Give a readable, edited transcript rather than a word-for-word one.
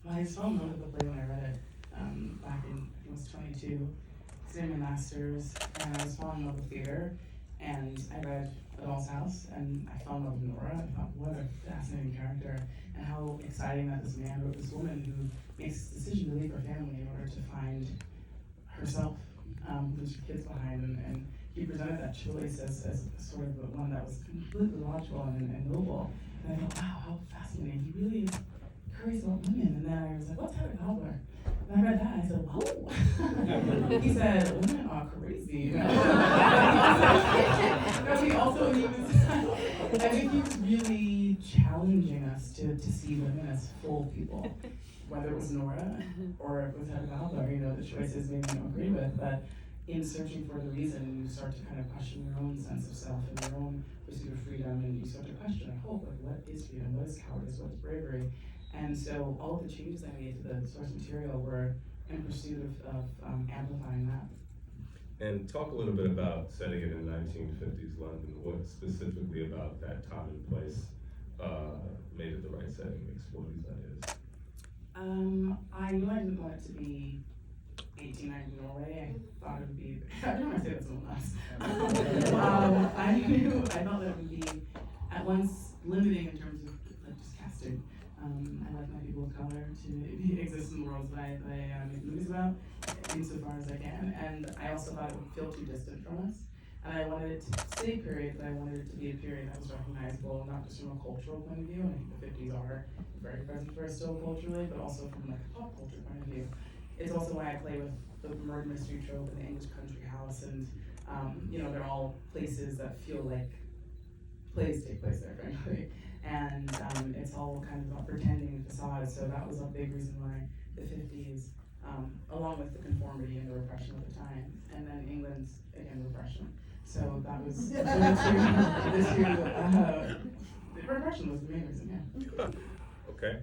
Well, I just fell in love with the play when I read it back in, I was 22, doing my master's, and I was falling in love with theater, and I read A Doll's House, and I fell in love with Nora. I thought, what a fascinating character, and how exciting that this man wrote this woman who makes the decision to leave her family in order to find herself, leaves her kids behind, and he presented that choice as sort of the one that was completely logical and noble. And I thought, wow, how fascinating. He really is curious about women. And then I was like, what's Hedda Gabler? And I read that, and I said, whoa. He said, women are crazy. You know? I think he was really challenging us to see women as full people. Whether it was Nora or it was Hedda Gabler, you know, the choices maybe you don't agree with, but in searching for the reason, you start to kind of question your own sense of self and your own pursuit of freedom, and you start to question, I hope, like, what is freedom, what is cowardice, what is bravery? And so all of the changes I made to the source material were in pursuit of amplifying that. And talk a little bit about setting it in 1950s London. What specifically about that time and place made it the right setting, explore these ideas? I knew I didn't want it to be 1890 Norway. I thought it would be, I don't want to say that so much. I thought that it would be at once limiting in terms of like just casting. I like my people of color to exist in the worlds that I make movies about, insofar as I can. And I also thought it would feel too distant from us. And I wanted it to stay a period, but I wanted it to be a period that was recognizable, not just from a cultural point of view. And I think the 50s are very present for us still culturally, but also from like a pop culture point of view. It's also why I play with the murder mystery trope and the English country house, and you know, they're all places that feel like plays take place there, frankly. And it's all kind of about pretending facades, so that was a big reason why the 50s, along with the conformity and the repression of the time, and then England's, again, repression. So that was the repression was the main reason, yeah. Okay.